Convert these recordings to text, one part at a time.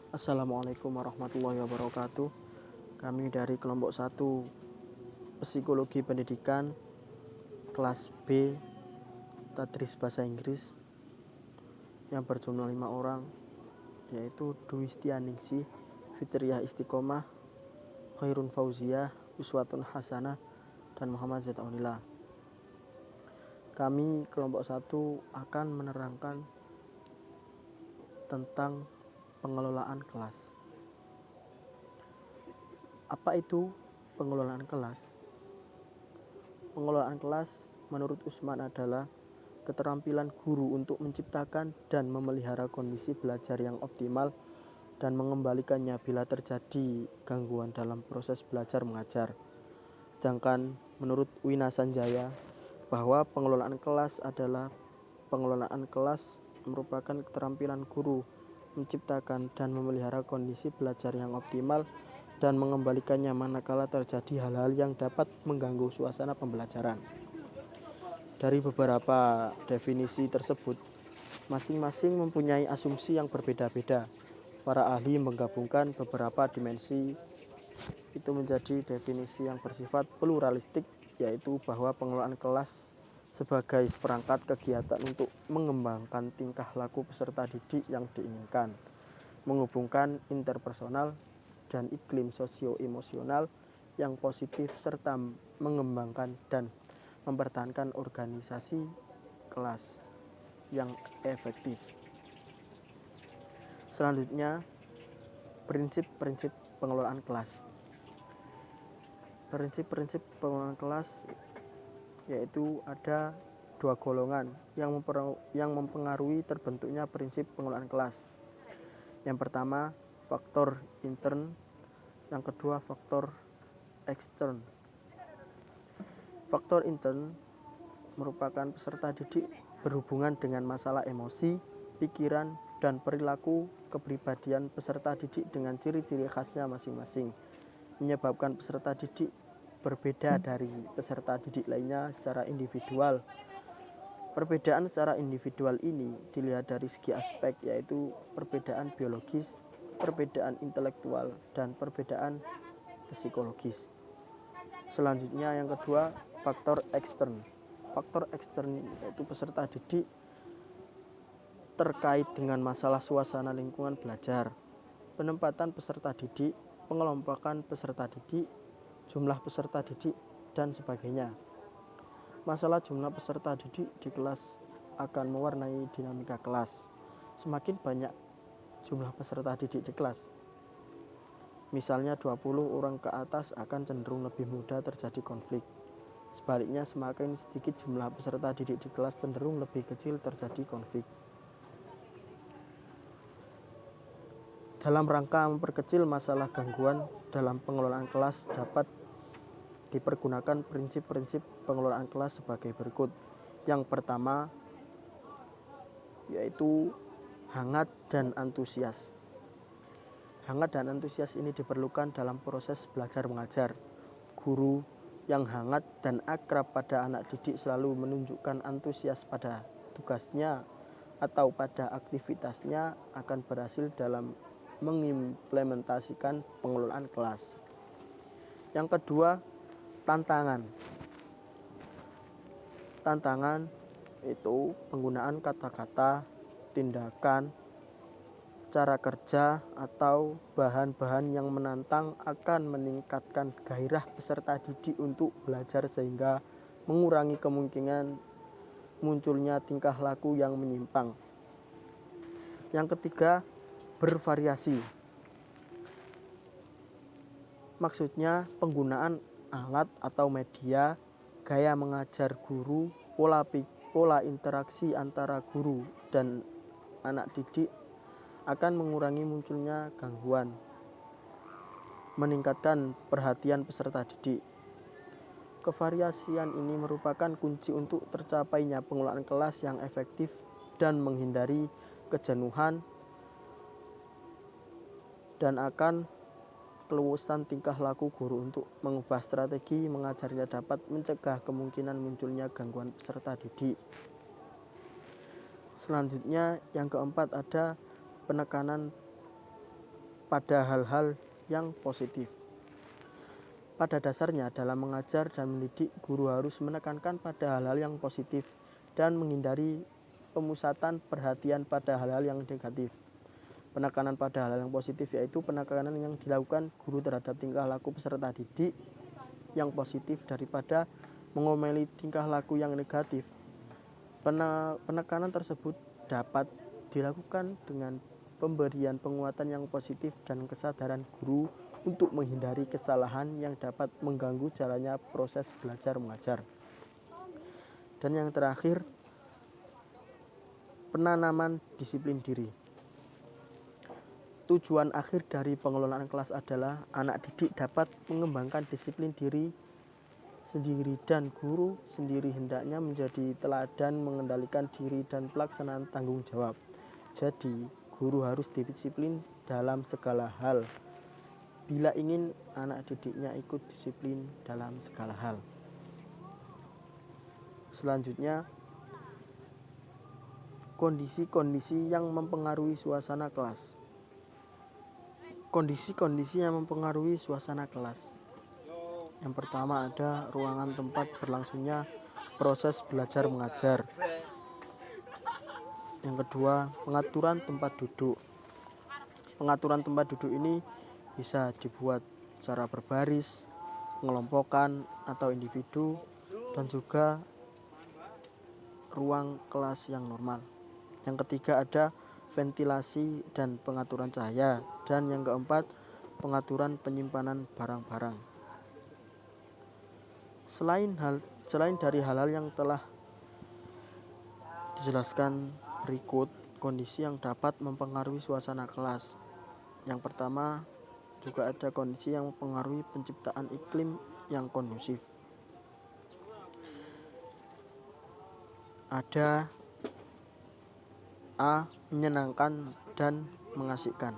Assalamualaikum warahmatullahi wabarakatuh. Kami dari kelompok 1 Psikologi Pendidikan kelas B Tadris Bahasa Inggris yang berjumlah 5 orang, yaitu Dwi Stianingsih, Fitriah Istiqomah, Khairun Fauziyah, Uswatun Hasanah, dan Muhammad Zataunillah. Kami kelompok 1 akan menerangkan tentang pengelolaan kelas. Apa itu pengelolaan kelas? Pengelolaan kelas menurut Usman adalah keterampilan guru untuk menciptakan dan memelihara kondisi belajar yang optimal dan mengembalikannya bila terjadi gangguan dalam proses belajar mengajar. Sedangkan menurut Wina Sanjaya bahwa pengelolaan kelas merupakan keterampilan guru menciptakan dan memelihara kondisi belajar yang optimal dan mengembalikannya manakala terjadi hal-hal yang dapat mengganggu suasana pembelajaran. Dari beberapa definisi tersebut, masing-masing mempunyai asumsi yang berbeda-beda. Para ahli menggabungkan beberapa dimensi itu menjadi definisi yang bersifat pluralistik, yaitu bahwa pengelolaan kelas sebagai perangkat kegiatan untuk mengembangkan tingkah laku peserta didik yang diinginkan, menghubungkan interpersonal dan iklim sosio-emosional yang positif serta mengembangkan dan mempertahankan organisasi kelas yang efektif. Selanjutnya, prinsip-prinsip pengelolaan kelas. Prinsip-prinsip pengelolaan kelas yaitu ada dua golongan yang mempengaruhi terbentuknya prinsip pengelolaan kelas. Yang pertama, faktor intern. Yang kedua, faktor ekstern. Faktor intern merupakan peserta didik berhubungan dengan masalah emosi, pikiran, dan perilaku kepribadian peserta didik dengan ciri-ciri khasnya masing-masing, menyebabkan peserta didik berbeda dari peserta didik lainnya secara individual. Perbedaan secara individual ini dilihat dari segi aspek, yaitu perbedaan biologis, perbedaan intelektual, dan perbedaan psikologis. Selanjutnya yang kedua, faktor ekstern. Faktor ekstern yaitu peserta didik terkait dengan masalah suasana lingkungan belajar, penempatan peserta didik, pengelompokan peserta didik, jumlah peserta didik, dan sebagainya. Masalah jumlah peserta didik di kelas akan mewarnai dinamika kelas. Semakin banyak jumlah peserta didik di kelas, misalnya 20 orang ke atas, akan cenderung lebih mudah terjadi konflik. Sebaliknya, semakin sedikit jumlah peserta didik di kelas, cenderung lebih kecil terjadi konflik. Dalam rangka memperkecil masalah gangguan dalam pengelolaan kelas, dapat dipergunakan prinsip-prinsip pengelolaan kelas sebagai berikut. Yang pertama yaitu hangat dan antusias. Hangat dan antusias ini diperlukan dalam proses belajar mengajar. Guru yang hangat dan akrab pada anak didik selalu menunjukkan antusias pada tugasnya atau pada aktivitasnya akan berhasil dalam mengimplementasikan pengelolaan kelas. Yang kedua, tantangan. Tantangan itu penggunaan kata-kata, tindakan, cara kerja, atau bahan-bahan yang menantang akan meningkatkan gairah peserta didik untuk belajar sehingga mengurangi kemungkinan munculnya tingkah laku yang menyimpang. Yang ketiga, bervariasi. Maksudnya penggunaan alat atau media, gaya mengajar guru, pola interaksi antara guru dan anak didik akan mengurangi munculnya gangguan, meningkatkan perhatian peserta didik. Kevariasian ini merupakan kunci untuk tercapainya pengelolaan kelas yang efektif dan menghindari kejenuhan dan akan keluasan tingkah laku guru untuk mengubah strategi mengajarnya dapat mencegah kemungkinan munculnya gangguan peserta didik. Selanjutnya yang keempat ada penekanan pada hal-hal yang positif. Pada dasarnya, dalam mengajar dan mendidik, guru harus menekankan pada hal-hal yang positif dan menghindari pemusatan perhatian pada hal-hal yang negatif. Penekanan pada hal-hal yang positif yaitu penekanan yang dilakukan guru terhadap tingkah laku peserta didik yang positif daripada mengomeli tingkah laku yang negatif. Penekanan tersebut dapat dilakukan dengan pemberian penguatan yang positif dan kesadaran guru untuk menghindari kesalahan yang dapat mengganggu jalannya proses belajar mengajar. Dan yang terakhir, penanaman disiplin diri. Tujuan akhir dari pengelolaan kelas adalah anak didik dapat mengembangkan disiplin diri sendiri dan guru sendiri hendaknya menjadi teladan mengendalikan diri dan pelaksanaan tanggung jawab. Jadi, guru harus disiplin dalam segala hal bila ingin anak didiknya ikut disiplin dalam segala hal. Selanjutnya, kondisi-kondisi yang mempengaruhi suasana kelas. Kondisi-kondisi yang mempengaruhi suasana kelas. Yang pertama ada ruangan tempat berlangsungnya proses belajar mengajar. Yang kedua, pengaturan tempat duduk. Pengaturan tempat duduk ini bisa dibuat secara berbaris, pengelompokan atau individu, dan juga ruang kelas yang normal. Yang ketiga ada ventilasi dan pengaturan cahaya, dan yang keempat pengaturan penyimpanan barang-barang. Selain dari hal-hal yang telah dijelaskan berikut, kondisi yang dapat mempengaruhi suasana kelas. Yang pertama, juga ada kondisi yang mempengaruhi penciptaan iklim yang kondusif. Ada A. Menyenangkan dan mengasihkan.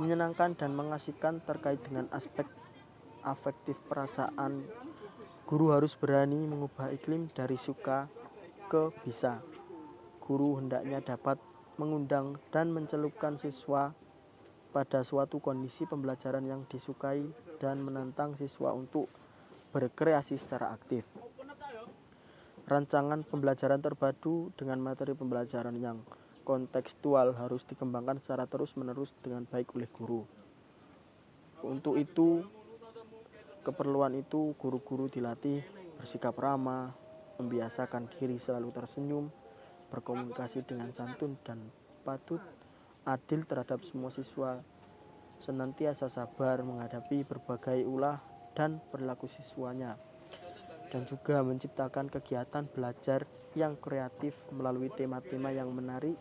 Menyenangkan dan mengasihkan terkait dengan aspek afektif perasaan. Guru harus berani mengubah iklim dari suka ke bisa. Guru hendaknya dapat mengundang dan mencelupkan siswa pada suatu kondisi pembelajaran yang disukai dan menantang siswa untuk berkreasi secara aktif. Rancangan pembelajaran terpadu dengan materi pembelajaran yang kontekstual harus dikembangkan secara terus-menerus dengan baik oleh guru. Untuk itu, keperluan itu guru-guru dilatih bersikap ramah, membiasakan diri selalu tersenyum, berkomunikasi dengan santun dan patut, adil terhadap semua siswa, senantiasa sabar menghadapi berbagai ulah dan perilaku siswanya, dan juga menciptakan kegiatan belajar yang kreatif melalui tema-tema yang menarik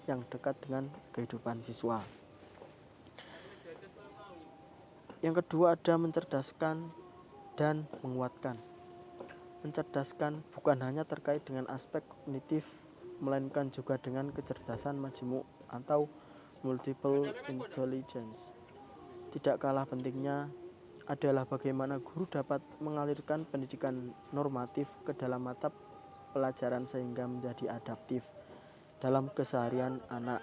yang dekat dengan kehidupan siswa. Yang kedua ada mencerdaskan dan menguatkan. Mencerdaskan bukan hanya terkait dengan aspek kognitif, melainkan juga dengan kecerdasan majemuk atau multiple intelligence. Tidak kalah pentingnya adalah bagaimana guru dapat mengalirkan pendidikan normatif ke dalam mata pelajaran sehingga menjadi adaptif dalam keseharian anak.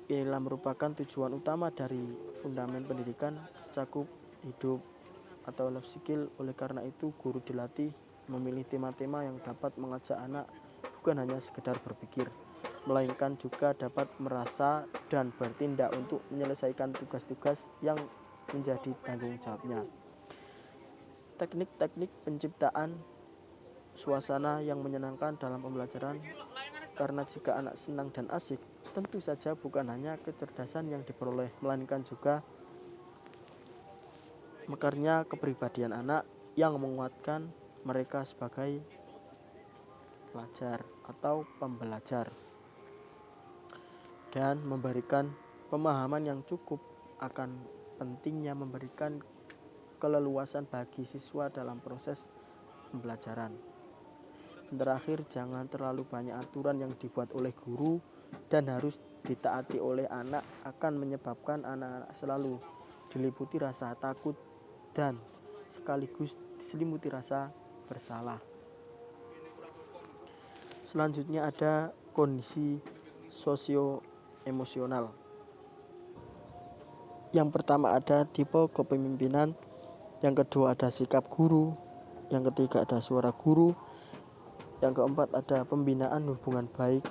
Inilah merupakan tujuan utama dari fundament pendidikan cakup hidup atau life skill. Oleh karena itu, guru dilatih memilih tema-tema yang dapat mengajak anak bukan hanya sekedar berpikir, melainkan juga dapat merasa dan bertindak untuk menyelesaikan tugas-tugas yang menjadi tanggung jawabnya. Teknik-teknik penciptaan suasana yang menyenangkan dalam pembelajaran, karena jika anak senang dan asik, tentu saja bukan hanya kecerdasan yang diperoleh, melainkan juga mekarnya kepribadian anak yang menguatkan mereka sebagai pelajar atau pembelajar, dan memberikan pemahaman yang cukup akan pentingnya memberikan keleluasan bagi siswa dalam proses pembelajaran. Terakhir, jangan terlalu banyak aturan yang dibuat oleh guru dan harus ditaati oleh anak akan menyebabkan anak-anak selalu diliputi rasa takut dan sekaligus diselimuti rasa bersalah. Selanjutnya ada kondisi emosional. Yang pertama ada tipe kepemimpinan, yang kedua ada sikap guru, yang ketiga ada suara guru, yang keempat ada pembinaan hubungan baik,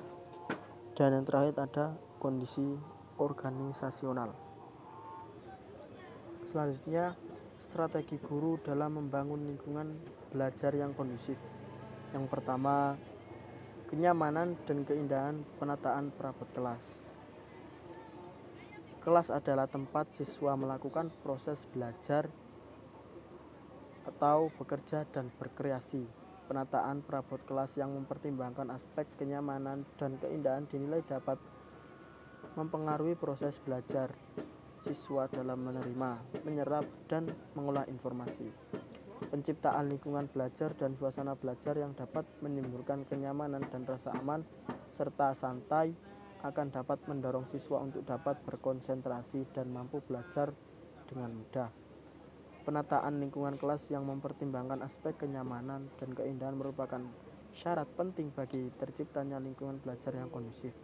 dan yang terakhir ada kondisi organisasional. Selanjutnya, strategi guru dalam membangun lingkungan belajar yang kondusif. Yang pertama, kenyamanan dan keindahan penataan perabot kelas. Kelas adalah tempat siswa melakukan proses belajar atau bekerja dan berkreasi. Penataan perabot kelas yang mempertimbangkan aspek kenyamanan dan keindahan dinilai dapat mempengaruhi proses belajar siswa dalam menerima, menyerap, dan mengolah informasi. Penciptaan lingkungan belajar dan suasana belajar yang dapat menimbulkan kenyamanan dan rasa aman serta santai akan dapat mendorong siswa untuk dapat berkonsentrasi dan mampu belajar dengan mudah. Penataan lingkungan kelas yang mempertimbangkan aspek kenyamanan dan keindahan merupakan syarat penting bagi terciptanya lingkungan belajar yang kondusif.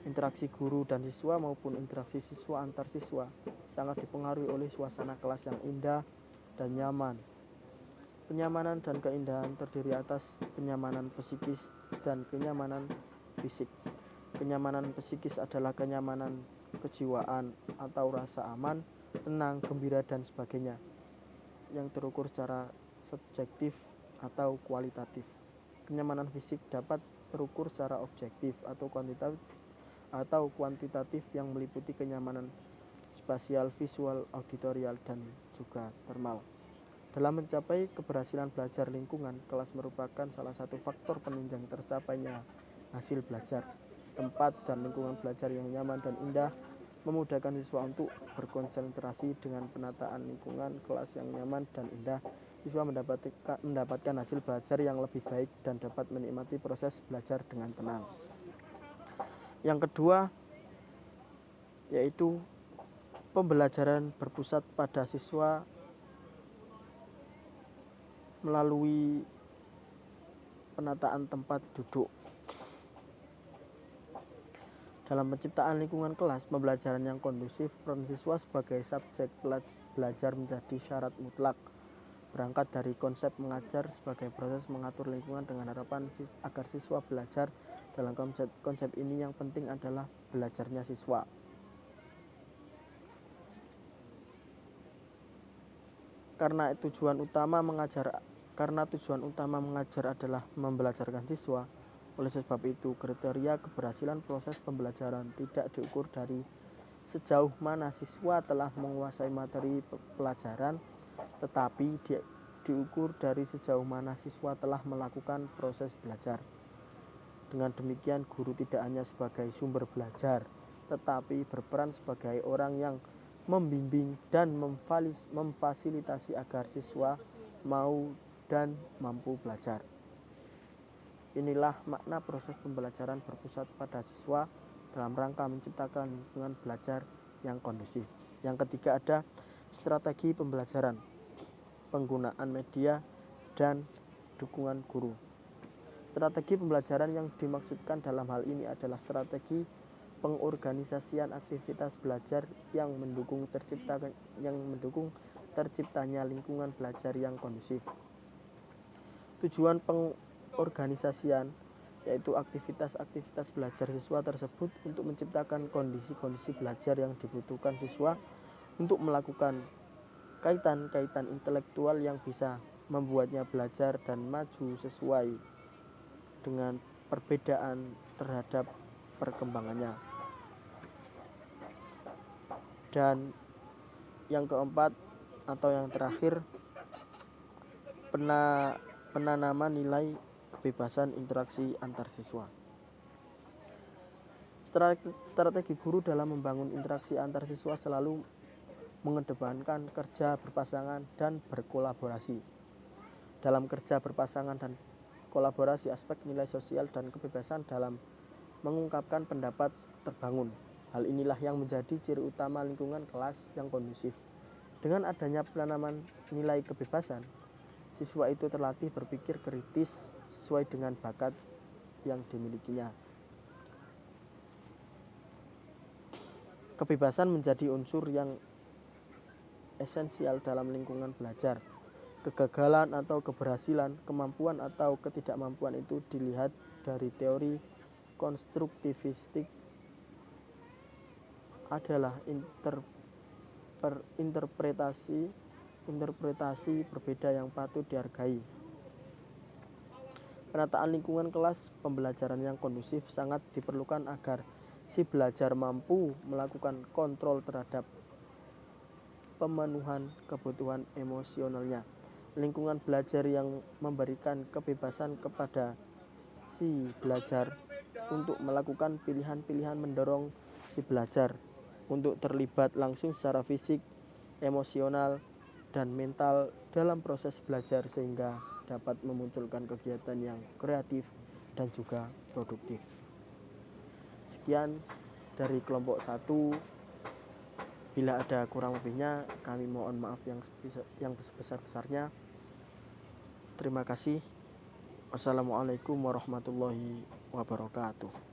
Interaksi guru dan siswa maupun interaksi siswa antar siswa sangat dipengaruhi oleh suasana kelas yang indah dan nyaman. Kenyamanan dan keindahan terdiri atas kenyamanan psikis dan kenyamanan fisik. Kenyamanan psikis adalah kenyamanan kejiwaan atau rasa aman, tenang, gembira, dan sebagainya yang terukur secara subjektif atau kualitatif. Kenyamanan fisik dapat terukur secara objektif atau kuantitatif yang meliputi kenyamanan spasial, visual, auditorial, dan juga termal. Dalam mencapai keberhasilan belajar, lingkungan kelas merupakan salah satu faktor penunjang tercapainya hasil belajar. Tempat dan lingkungan belajar yang nyaman dan indah memudahkan siswa untuk berkonsentrasi. Dengan penataan lingkungan kelas yang nyaman dan indah, siswa mendapatkan hasil belajar yang lebih baik dan dapat menikmati proses belajar dengan tenang. Yang kedua yaitu pembelajaran berpusat pada siswa melalui penataan tempat duduk. Dalam penciptaan lingkungan kelas pembelajaran yang kondusif, peran siswa sebagai subjek belajar menjadi syarat mutlak. Berangkat dari konsep mengajar sebagai proses mengatur lingkungan dengan harapan agar siswa belajar. Dalam konsep ini yang penting adalah belajarnya siswa. Karena tujuan utama mengajar adalah membelajarkan siswa. Oleh sebab itu, kriteria keberhasilan proses pembelajaran tidak diukur dari sejauh mana siswa telah menguasai materi pelajaran, tetapi diukur dari sejauh mana siswa telah melakukan proses belajar. Dengan demikian, guru tidak hanya sebagai sumber belajar, tetapi berperan sebagai orang yang membimbing dan memfasilitasi agar siswa mau dan mampu belajar. Inilah makna proses pembelajaran berpusat pada siswa dalam rangka menciptakan lingkungan belajar yang kondusif. Yang ketiga ada strategi pembelajaran, penggunaan media, dan dukungan guru. Strategi pembelajaran yang dimaksudkan dalam hal ini adalah strategi pengorganisasian aktivitas belajar yang mendukung terciptanya lingkungan belajar yang kondusif. Tujuan pengorganisasian yaitu aktivitas-aktivitas belajar siswa tersebut untuk menciptakan kondisi-kondisi belajar yang dibutuhkan siswa untuk melakukan kaitan-kaitan intelektual yang bisa membuatnya belajar dan maju sesuai dengan perbedaan terhadap perkembangannya. Dan yang keempat atau yang terakhir, penanaman nilai kebebasan interaksi antar siswa. Strategi guru dalam membangun interaksi antar siswa selalu mengedepankan kerja berpasangan dan berkolaborasi. Dalam kerja berpasangan dan kolaborasi, aspek nilai sosial dan kebebasan dalam mengungkapkan pendapat terbangun. Hal inilah yang menjadi ciri utama lingkungan kelas yang kondusif. Dengan adanya penanaman nilai kebebasan, siswa itu terlatih berpikir kritis sesuai dengan bakat yang dimilikinya. Kebebasan menjadi unsur yang esensial dalam lingkungan belajar. Kegagalan atau keberhasilan, kemampuan atau ketidakmampuan itu dilihat dari teori konstruktivistik adalah interpretasi berbeda yang patut dihargai. Penataan lingkungan kelas pembelajaran yang kondusif sangat diperlukan agar si belajar mampu melakukan kontrol terhadap pemenuhan kebutuhan emosionalnya. Lingkungan belajar yang memberikan kebebasan kepada si belajar untuk melakukan pilihan-pilihan mendorong si belajar untuk terlibat langsung secara fisik, emosional, dan mental dalam proses belajar sehingga dapat memunculkan kegiatan yang kreatif dan juga produktif. Sekian dari kelompok 1. Bila ada kurang lebihnya, kami mohon maaf yang sebesar-besarnya. Terima kasih. Wassalamualaikum warahmatullahi wabarakatuh.